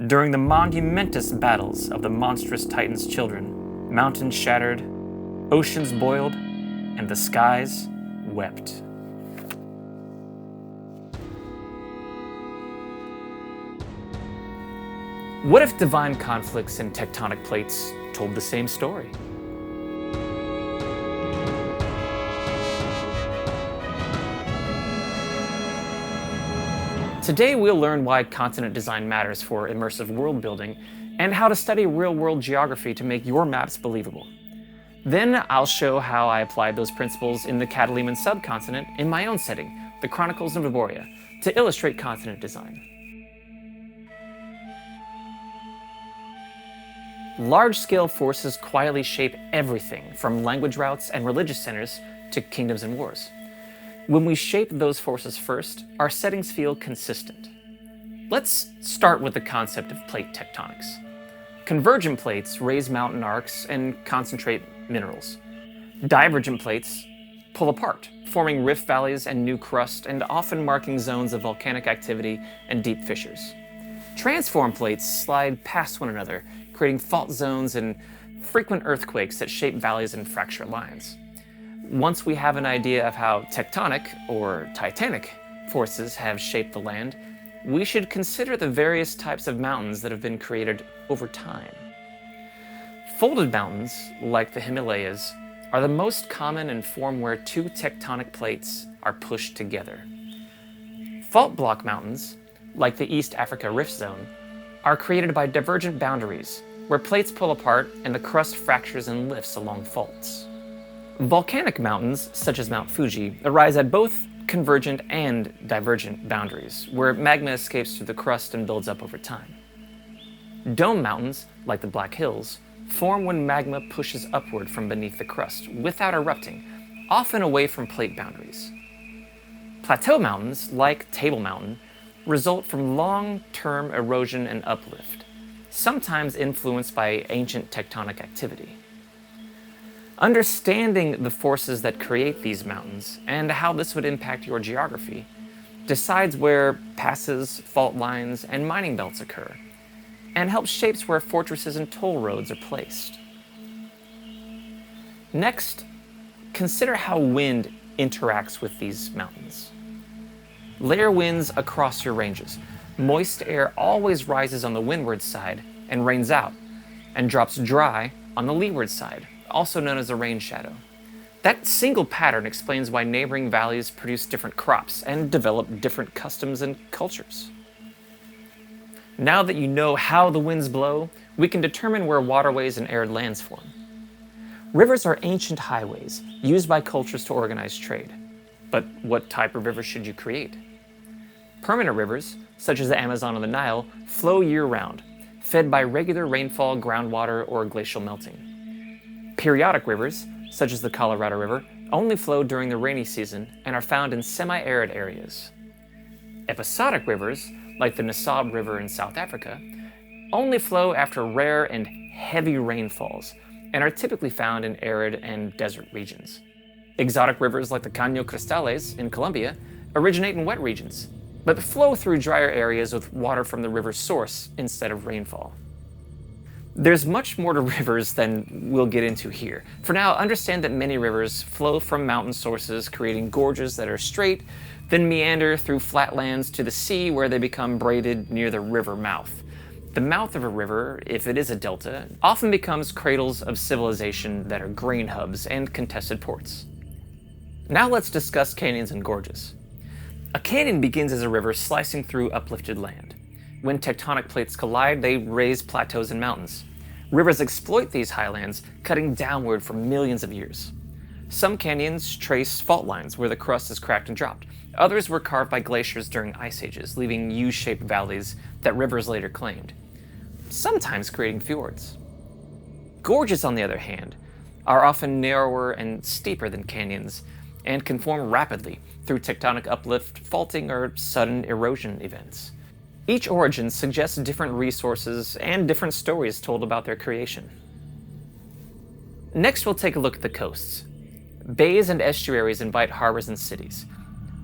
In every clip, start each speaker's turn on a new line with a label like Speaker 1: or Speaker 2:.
Speaker 1: During the monumentous battles of the monstrous Titan's children, mountains shattered, oceans boiled, and the skies wept. What if divine conflicts and tectonic plates told the same story? Today we'll learn why continent design matters for immersive world building and how to study real-world geography to make your maps believable. Then I'll show how I applied those principles in the Cataliman Sub-Continent in my own setting, the Chronicles of Naboria, to illustrate continent design. Large-scale forces quietly shape everything from language routes and religious centers to kingdoms and wars. When we shape those forces first, our settings feel consistent. Let's start with the concept of plate tectonics. Convergent plates raise mountain arcs and concentrate minerals. Divergent plates pull apart, forming rift valleys and new crust, and often marking zones of volcanic activity and deep fissures. Transform plates slide past one another, creating fault zones and frequent earthquakes that shape valleys and fracture lines. Once we have an idea of how tectonic, or titanic, forces have shaped the land, we should consider the various types of mountains that have been created over time. Folded mountains, like the Himalayas, are the most common and form where two tectonic plates are pushed together. Fault block mountains, like the East Africa Rift Zone, are created by divergent boundaries, where plates pull apart and the crust fractures and lifts along faults. Volcanic mountains, such as Mount Fuji, arise at both convergent and divergent boundaries, where magma escapes through the crust and builds up over time. Dome mountains, like the Black Hills, form when magma pushes upward from beneath the crust without erupting, often away from plate boundaries. Plateau mountains, like Table Mountain, result from long-term erosion and uplift, sometimes influenced by ancient tectonic activity. Understanding the forces that create these mountains and how this would impact your geography decides where passes, fault lines, and mining belts occur, and helps shape where fortresses and toll roads are placed. Next, consider how wind interacts with these mountains. Layer winds across your ranges. Moist air always rises on the windward side and rains out, and drops dry on the leeward side, also known as a rain shadow. That single pattern explains why neighboring valleys produce different crops and develop different customs and cultures. Now that you know how the winds blow, we can determine where waterways and arid lands form. Rivers are ancient highways used by cultures to organize trade. But what type of river should you create? Permanent rivers, such as the Amazon or the Nile, flow year-round, fed by regular rainfall, groundwater, or glacial melting. Periodic rivers, such as the Colorado River, only flow during the rainy season and are found in semi-arid areas. Episodic rivers, like the Nassau River in South Africa, only flow after rare and heavy rainfalls and are typically found in arid and desert regions. Exotic rivers like the Caño Cristales in Colombia originate in wet regions, but flow through drier areas with water from the river's source instead of rainfall. There's much more to rivers than we'll get into here. For now, understand that many rivers flow from mountain sources, creating gorges that are straight, then meander through flatlands to the sea where they become braided near the river mouth. The mouth of a river, if it is a delta, often becomes cradles of civilization that are grain hubs and contested ports. Now let's discuss canyons and gorges. A canyon begins as a river slicing through uplifted land. When tectonic plates collide, they raise plateaus and mountains. Rivers exploit these highlands, cutting downward for millions of years. Some canyons trace fault lines where the crust is cracked and dropped. Others were carved by glaciers during ice ages, leaving U-shaped valleys that rivers later claimed, sometimes creating fjords. Gorges, on the other hand, are often narrower and steeper than canyons and can form rapidly through tectonic uplift, faulting, or sudden erosion events. Each origin suggests different resources and different stories told about their creation. Next, we'll take a look at the coasts. Bays and estuaries invite harbors and cities.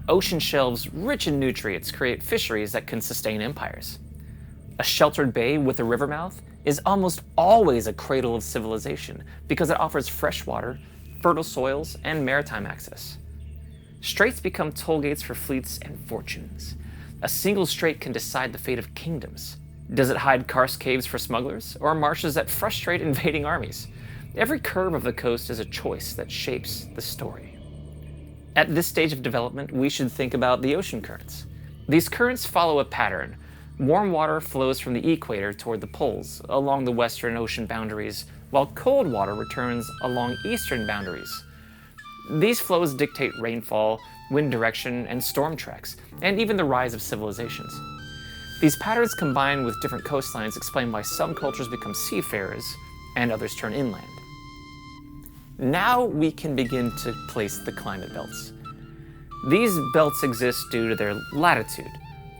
Speaker 1: Ocean shelves rich in nutrients create fisheries that can sustain empires. A sheltered bay with a river mouth is almost always a cradle of civilization because it offers fresh water, fertile soils, and maritime access. Straits become toll gates for fleets and fortunes. A single strait can decide the fate of kingdoms. Does it hide karst caves for smugglers, or marshes that frustrate invading armies? Every curve of the coast is a choice that shapes the story. At this stage of development, we should think about the ocean currents. These currents follow a pattern. Warm water flows from the equator toward the poles, along the western ocean boundaries, while cold water returns along eastern boundaries. These flows dictate rainfall, wind direction, and storm tracks, and even the rise of civilizations. These patterns combined with different coastlines explain why some cultures become seafarers and others turn inland. Now we can begin to place the climate belts. These belts exist due to their latitude.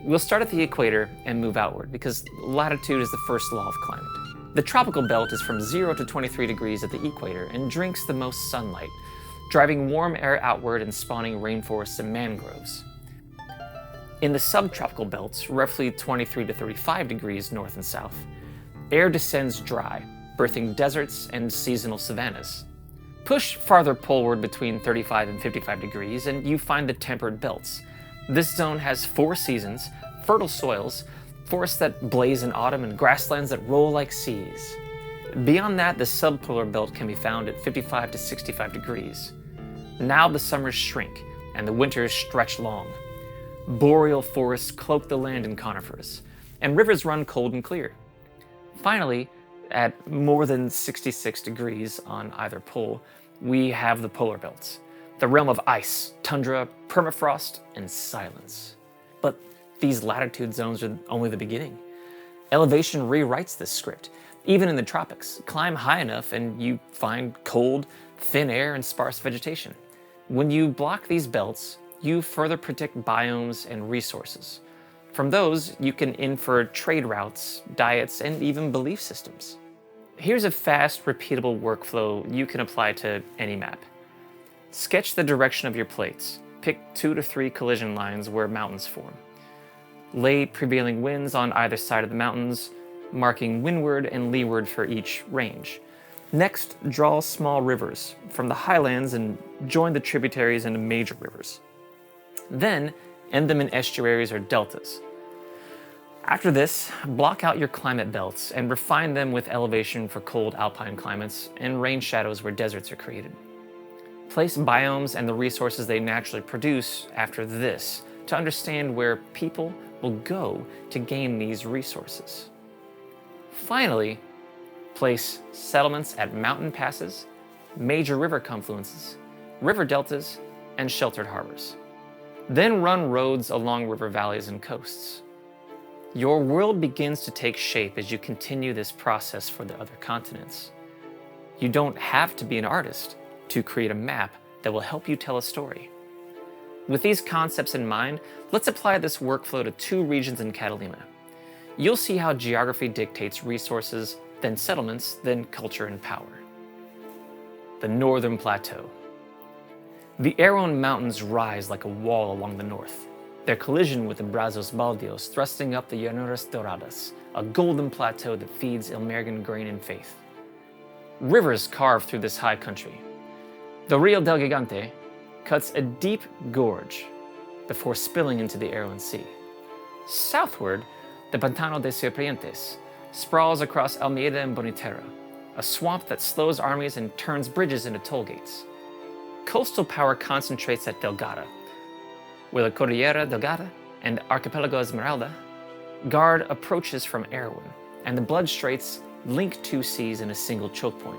Speaker 1: We'll start at the equator and move outward because latitude is the first law of climate. The tropical belt is from 0 to 23 degrees at the equator and drinks the most sunlight, driving warm air outward and spawning rainforests and mangroves. In the subtropical belts, roughly 23 to 35 degrees north and south, air descends dry, birthing deserts and seasonal savannas. Push farther poleward between 35 and 55 degrees and you find the temperate belts. This zone has 4 seasons, fertile soils, forests that blaze in autumn, and grasslands that roll like seas. Beyond that, the subpolar belt can be found at 55 to 65 degrees. Now the summers shrink and the winters stretch long. Boreal forests cloak the land in conifers, and rivers run cold and clear. Finally, at more than 66 degrees on either pole, we have the polar belts, the realm of ice, tundra, permafrost, and silence. But these latitude zones are only the beginning. Elevation rewrites this script. Even in the tropics, climb high enough and you find cold, thin air and sparse vegetation. When you block these belts, you further predict biomes and resources. From those, you can infer trade routes, diets, and even belief systems. Here's a fast, repeatable workflow you can apply to any map. Sketch the direction of your plates. Pick 2 to 3 collision lines where mountains form. Lay prevailing winds on either side of the mountains, marking windward and leeward for each range. Next, draw small rivers from the highlands and join the tributaries into major rivers. Then, end them in estuaries or deltas. After this, block out your climate belts and refine them with elevation for cold alpine climates and rain shadows where deserts are created. Place biomes and the resources they naturally produce after this to understand where people will go to gain these resources. Finally, place settlements at mountain passes, major river confluences, river deltas, and sheltered harbors. Then run roads along river valleys and coasts. Your world begins to take shape as you continue this process for the other continents. You don't have to be an artist to create a map that will help you tell a story. With these concepts in mind, let's apply this workflow to 2 regions in Catalima. You'll see how geography dictates resources, then settlements, then culture and power. The Northern Plateau. The Aron Mountains rise like a wall along the north, their collision with the Brazos Baldios thrusting up the Llanuras Doradas, a golden plateau that feeds Ilmergan grain and faith. Rivers carve through this high country. The Rio del Gigante cuts a deep gorge before spilling into the Aron Sea. Southward, the Pantano de Serpientes sprawls across Almeida and Boniterra, a swamp that slows armies and turns bridges into toll gates. Coastal power concentrates at Delgada, where the Cordillera Delgada and Archipelago Esmeralda guard approaches from Erewhon, and the Blood Straits link 2 seas in a single choke point.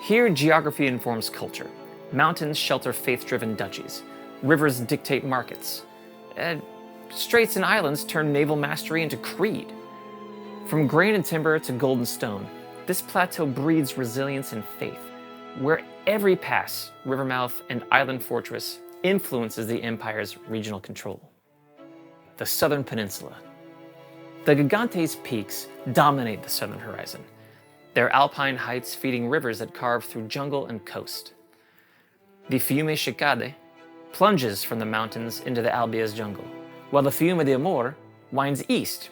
Speaker 1: Here, geography informs culture. Mountains shelter faith-driven duchies. Rivers dictate markets. Straits and islands turn naval mastery into creed. From grain and timber to gold and stone, this plateau breeds resilience and faith, where every pass, river mouth, and island fortress influences the empire's regional control. The Southern Peninsula. The Gigantes peaks dominate the southern horizon, their alpine heights feeding rivers that carve through jungle and coast. The Fiume Chicade plunges from the mountains into the Albiaz jungle, while the Fiume de Amor winds east,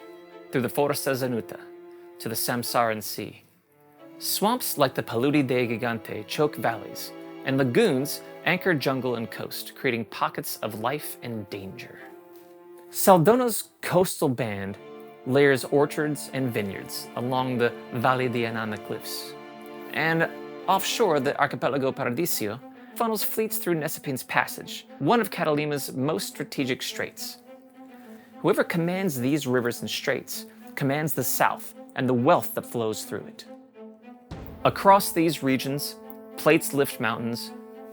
Speaker 1: through the Forza Zanuta to the Samsaran Sea. Swamps like the Paludi de Gigante choke valleys, and lagoons anchor jungle and coast, creating pockets of life and danger. Saldona's coastal band layers orchards and vineyards along the Valle di Anana cliffs. And offshore, the Archipelago Paradisio funnels fleets through Nesipine's Passage, one of Catalima's most strategic straits. Whoever commands these rivers and straits commands the south and the wealth that flows through it. Across these regions, plates lift mountains,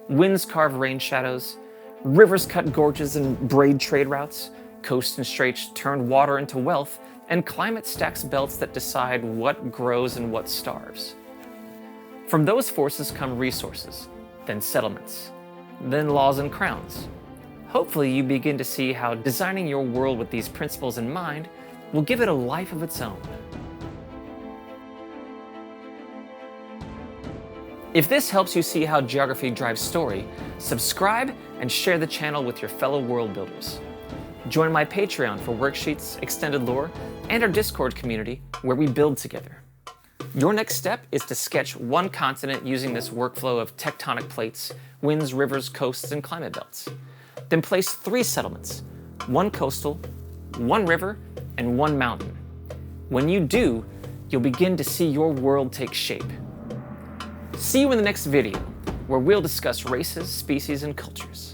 Speaker 1: winds carve rain shadows, rivers cut gorges and braid trade routes, coasts and straits turn water into wealth, and climate stacks belts that decide what grows and what starves. From those forces come resources, then settlements, then laws and crowns. Hopefully you begin to see how designing your world with these principles in mind will give it a life of its own. If this helps you see how geography drives story, subscribe and share the channel with your fellow world builders. Join my Patreon for worksheets, extended lore, and our Discord community where we build together. Your next step is to sketch one continent using this workflow of tectonic plates, winds, rivers, coasts, and climate belts. Then place 3 settlements, 1 coastal, 1 river, and 1 mountain. When you do, you'll begin to see your world take shape. See you in the next video, where we'll discuss races, species, and cultures.